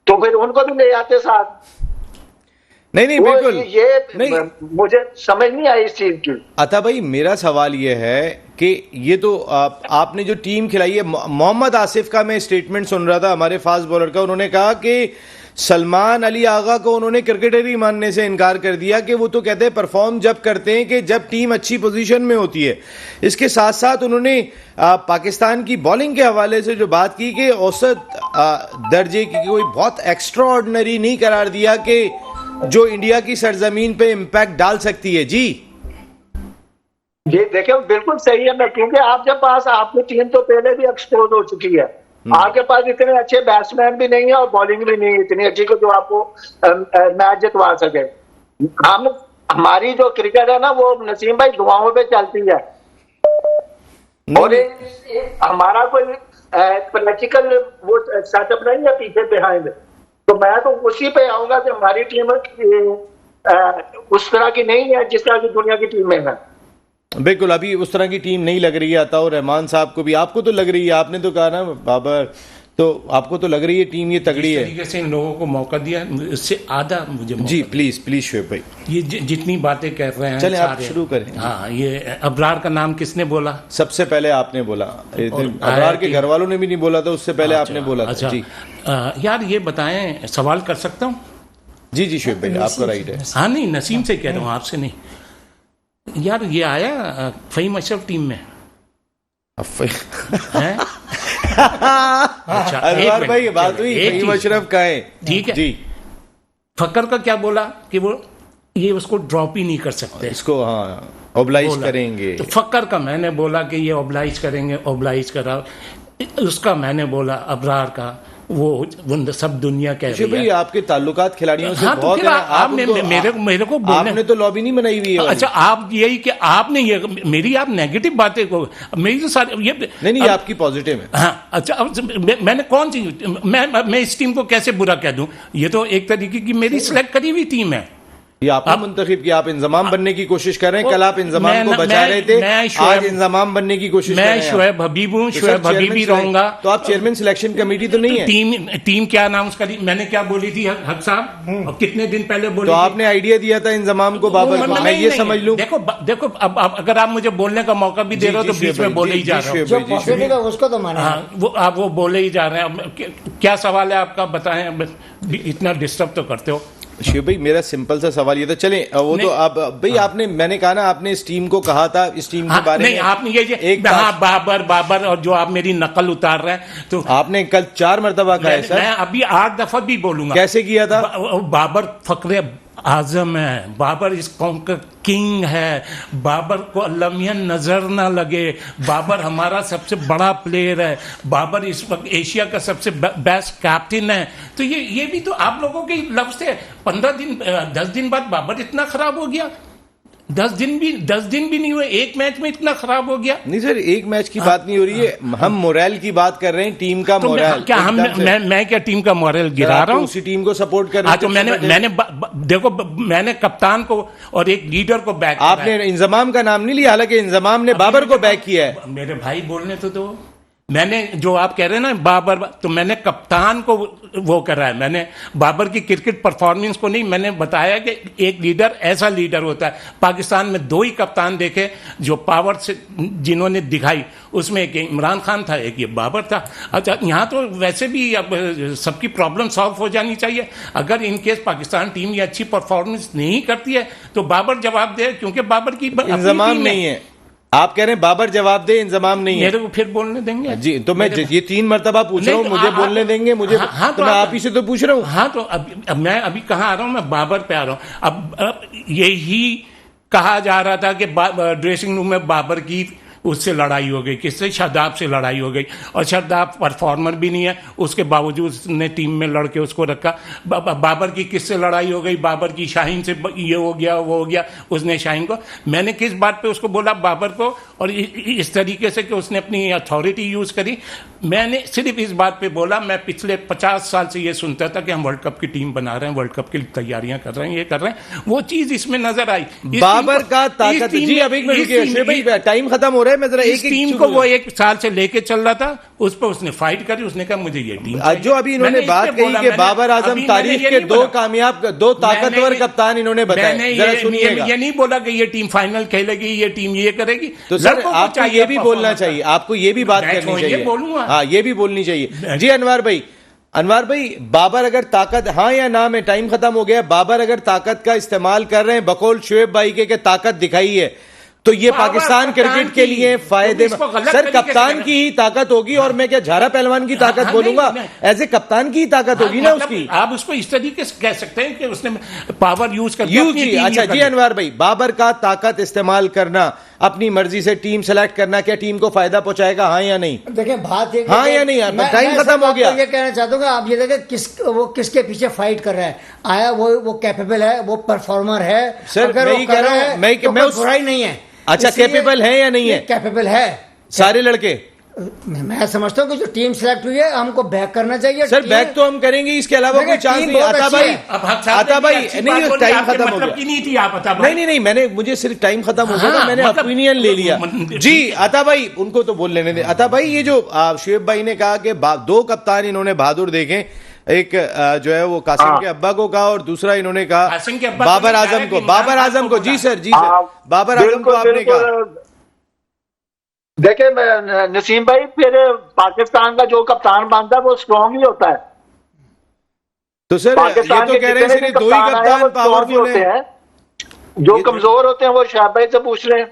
तो फिर उनको भी ले आते साथ। नहीं वो बिल्कुल नहीं। ये मुझे समझ नहीं आई इस चीज की। अता भाई मेरा सवाल ये है कि ये तो आपने जो टीम खिलाई है, मोहम्मद आसिफ का मैं स्टेटमेंट सुन रहा था हमारे फास्ट बॉलर का, उन्होंने कहा कि सलमान अली आगा को उन्होंने क्रिकेटर ही मानने से इनकार कर दिया कि वो तो कहते हैं परफॉर्म जब करते हैं कि जब टीम अच्छी पोजीशन में होती है। इसके साथ साथ उन्होंने पाकिस्तान की बॉलिंग के हवाले से जो बात की कि औसत दर्जे की कोई बहुत एक्स्ट्रा ऑर्डिनरी नहीं करार दिया कि जो इंडिया की सरजमीन पे इम्पैक्ट डाल सकती है। जी ये देखिए बिल्कुल सही है, मैं क्योंकि आपके पास आपकी टीम तो पहले भी एक्सपोज हो चुकी है, आपके पास इतने अच्छे बैट्समैन भी नहीं है और बॉलिंग भी नहीं है इतनी अच्छी को जो आपको मैच जितवा सके। हमारी जो क्रिकेट है ना वो नसीम भाई दुआओं पे चलती है, और हमारा कोई पॉलिटिकल वो सेटअप नहीं है पीछे बिहाइंड। तो मैं तो उसी पे आऊंगा कि हमारी टीम उस तरह की नहीं है जिस तरह की दुनिया की टीमें हैं। बिल्कुल अभी उस तरह की टीम नहीं लग रही है। अताउर रहमान साहब को भी, आपको तो लग रही है, आपने तो कहा ना बाबर, तो आपको तो लग रही है टीम ये तगड़ी है। तरीके से इन लोगों को मौका दिया, इससे आधा मुझे मौका जी प्लीज प्लीज शुएब भाई, ये जितनी बातें कर रहे हैं चलें आप सारे- शुरू करें। हाँ, ये अबरार का नाम किसने बोला? सबसे पहले आपने बोला, अबरार के घर वालों ने भी नहीं बोला था, उससे पहले आपने बोला था। अच्छा, जी यार ये बताएं, सवाल कर सकता हूँ? जी जी शुएब भाई आपका राइट है। हाँ नहीं, नसीम से कह रहा हूँ, आपसे नहीं। यार ये आया फहीम अशरफ टीम में है? अच्छा, अनवर भाई ये बात हुई, एक फहीम चीज- अशरफ का है। ठीक है। जी फकर का क्या बोला कि वो ये उसको ड्रॉप ही नहीं कर सकते, इसको हाँ ऑब्लाइज बोला। करेंगे। तो फकर का मैंने बोला कि ये ऑब्लाइज करेंगे, ऑब्लाइज करा। उसका मैंने बोला अबरार का, वो सब दुनिया कह शुएब रही भाई है। आपके ताल्लुकात खिलाड़ियों से हाँ, तो बहुत फिर है। आपने उनको- मेरे को बोलने, आपने तो लॉबी नहीं बनाई हुई है वाली। अच्छा आप यही कि आपने ये मेरी आप नेगेटिव बातें को, मेरी तो सारी ये नहीं अब- आपकी पॉजिटिव है। हाँ अच्छा, अब मैंने कौन सी मैं इस टीम को कैसे बुरा कह दूं? ये तो एक तरीके की मेरी सिलेक्ट करी हुई टीम है। ये आपने मुंतखब किया, आप इंजमाम बनने की कोशिश कर रहे हैं। कल आप इंजमाम को बचा रहे थे, आज इंजमाम बनने की कोशिश कर रहे मैं हैं। शुएब हबीब हूँ, तो शुएब सर, हबीब ही चेयरमैन रहूंगा। तो आप चेयरमैन सिलेक्शन कमेटी तो नहीं है। टीम क्या अनाउंस करी? मैंने क्या बोली थी हक साहब, और कितने दिन पहले बोली तो थी? आपने आइडिया दिया था इंजमाम को बाबर को, मैं ये समझ लूं। देखो अब अगर आप मुझे बोलने का मौका भी दे रहे हो तो बीच में बोले ही जा रहे हो। जो पॉजिटिव है उसको तो माना। हाँ, आप वो बोले ही जा रहे हैं। अब क्या सवाल है आपका, बताएं। अब इतना डिस्टर्ब तो करते हो। शिव भाई मेरा सिंपल सा सवाल ये था, चलें वो तो आप भाई आपने, मैंने कहा ना, आपने इस टीम को कहा था, इस टीम के बारे नहीं, में आपने ये एक हाँ, बाबर और जो आप मेरी नकल उतार रहे हैं, तो आपने कल 4 मरतबा कहा है सर। मैं अभी 8 दफा भी बोलूंगा। कैसे किया था? बाबर फकरे आजम है, बाबर इस कौम का किंग है, बाबर को अल्लामियन नजर ना लगे, बाबर हमारा सबसे बड़ा प्लेयर है, बाबर इस वक्त एशिया का सबसे बेस्ट कैप्टन है। तो ये भी तो आप लोगों के लफ्ज थे। 10 दिन बाद बाबर इतना खराब हो गया। 10 दिन भी नहीं हुए, एक मैच में इतना खराब हो गया। नहीं सर, एक मैच की बात नहीं हो रही है, हम मोरल की बात कर रहे हैं, टीम का तो मोरल। क्या मैं क्या टीम का मोरल गिरा रहा हूँ? उसी टीम को सपोर्ट कर रहे तो मैंने देखो, मैंने कप्तान को और एक लीडर को बैक किया। आपने इंजमाम का नाम नहीं लिया, हालांकि इंजमाम ने बाबर को बैक किया है। मेरे भाई बोलने तो दो। मैंने जो आप कह रहे हैं ना बाबर, तो मैंने कप्तान को वो करा है। मैंने बाबर की क्रिकेट परफॉर्मेंस को नहीं, मैंने बताया कि एक लीडर ऐसा लीडर होता है। पाकिस्तान में 2 ही कप्तान देखे जो पावर से जिन्होंने दिखाई, उसमें एक इमरान खान था, एक ये बाबर था। अच्छा, यहाँ तो वैसे भी अब सबकी प्रॉब्लम सॉल्व हो जानी चाहिए। अगर इन केस पाकिस्तान टीम ये अच्छी परफॉर्मेंस नहीं करती है तो बाबर जवाब दे, क्योंकि बाबर की इंजमाम नहीं है। आप कह रहे हैं बाबर जवाब दे, इंजमाम नहीं है। मेरे को फिर बोलने देंगे? जी, तो मैं ये 3 मरतबा पूछ रहा हूँ, मुझे बोलने देंगे मुझे? हाँ, तो मैं आप ही से तो पूछ रहा हूँ। हाँ, तो अब मैं अभी कहाँ आ रहा हूँ, मैं बाबर पे आ रहा हूँ। अब यही कहा जा रहा था कि ड्रेसिंग रूम में बाबर की उससे लड़ाई हो गई, किससे? शादाब से लड़ाई हो गई, और शादाब परफॉर्मर भी नहीं है, उसके बावजूद उसने टीम में लड़के उसको रखा। बाबर की किससे लड़ाई हो गई? बाबर की शाहीन से, ये हो गया वो हो गया, उसने शाहीन को, मैंने किस बात पे उसको बोला बाबर को, और इस तरीके से कि उसने अपनी अथॉरिटी यूज करी। मैंने सिर्फ इस बात पे बोला, मैं पिछले 50 साल से ये सुनता था कि हम वर्ल्ड कप की टीम बना रहे हैं, वर्ल्ड कप की तैयारियां कर रहे हैं, ये कर रहे हैं, वो चीज इसमें नजर आई। बाबर का ताकत, जी अभी एक मिनट रुकिए शुएब भाई, टाइम खत्म हो रहा है, मैं जरा एक टीम को वो 1 साल से लेके चल रहा था, उस पर उसने फाइट करी, उसने कहा मुझे ये टीम चाहिए। जो अभी इन्होंने बात कही कि बाबर आजम तारीख के 2 कामयाब, 2 ताकतवर कप्तान इन्होंने बताया, जरा सुनिएगा। ये नहीं बोला कि ये टीम फाइनल खेलेगी, ये टीम ये करेगी। तो सर आपको ये भी बोलना चाहिए, आपको ये भी बात करनी चाहिए, बोलूंगा, हाँ ये भी बोलनी चाहिए। जी अनवर भाई, बाबर अगर ताकत, हाँ या ना में टाइम खत्म हो गया, बाबर अगर ताकत का इस्तेमाल कर रहे हैं बकौल शुएब भाई के ताकत दिखाई है, तो ये पाकिस्तान क्रिकेट के लिए फायदे, सर कप्तान की ही ताकत होगी, और मैं क्या झारा पहलवान की ताकत बोलूंगा? एज ए कप्तान की ही ताकत होगी ना उसकी। आप उसको इस तरीके से कह सकते हैं कि उसने पावर यूज कर जी। अच्छा जी अनवर भाई, बाबर का ताकत इस्तेमाल करना, अपनी मर्जी से टीम सेलेक्ट करना, क्या टीम को फायदा पहुंचाएगा, हाँ या नहीं? देखिए बात है, हाँ या नहीं? टाइम खत्म हो गया। ये कहना चाहता हूँ, आप ये देखें वो किसके पीछे फाइट कर रहा है, आया वो कैपेबल है, वो परफॉर्मर है, सर मैं ही कह रहा हूँ, मैं बुराई नहीं है। अच्छा कैपेबल है या नहीं है? कैपेबल है सारे लड़के। मैं समझता हूँ कि जो टीम सेलेक्ट हुई है हमको बैक करना चाहिए। सर बैक तो हम करेंगे, इसके अलावा कोई चांस नहीं। आता भाई नहीं, टाइम खत्म हो गया। नहीं, मैंने, मुझे सिर्फ टाइम खत्म हो गया, मैंने ओपिनियन ले लिया। जी आता भाई, उनको तो बोल लेने दे। आता भाई, ये जो शुएब भाई ने कहा कि 2 कप्तान इन्होंने बहादुर देखे, एक जो है वो कासिम के अब्बा को कहा, और दूसरा इन्होंने कहा बाबर आजम को। जी सर, बाबर आजम को आपने कहा। देखिए नसीम भाई, फिर पाकिस्तान का जो कप्तान बनता है वो स्ट्रॉन्ग ही होता है। तो सर ये तो कह रहे हैं सिर्फ 2 ही कप्तान पावरफुल होते हैं, जो कमजोर होते हैं वो शाह भाई से पूछ रहे हैं।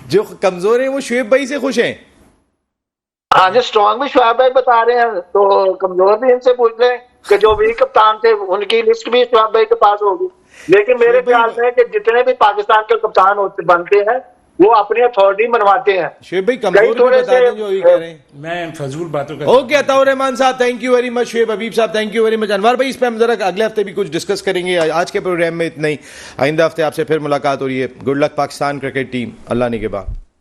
जो कमजोर है वो शुएब भाई से खुश हैं। हाँ, जो स्ट्रॉन्ग भी शुएब भाई बता रहे हैं, तो कमजोर भी इनसे पूछ रहे हैं कि जो वीक कप्तान थे उनकी लिस्ट भी शुएब भाई के पास होगी। लेकिन मेरे ख्याल से कि जितने भी पाकिस्तान के कप्तान बनते हैं वो अपनी अथॉरिटी मनवाते हैं। शुएब भाई कमजोर बता दें जो ये कह रहे हैं, मैं फजूल बातों का। ओके अताउर रहमान साहब, thank you very much. Shoaib Habib साहब, thank you very much. Anwar भाई, इस पे हम जरा अगले हफ्ते भी कुछ डिस्कस करेंगे। आज के प्रोग्राम में इतना ही, आइंदा हफ्ते आपसे फिर मुलाकात हो रही है। Good luck Pakistan cricket team, अल्लाह ने के बाद।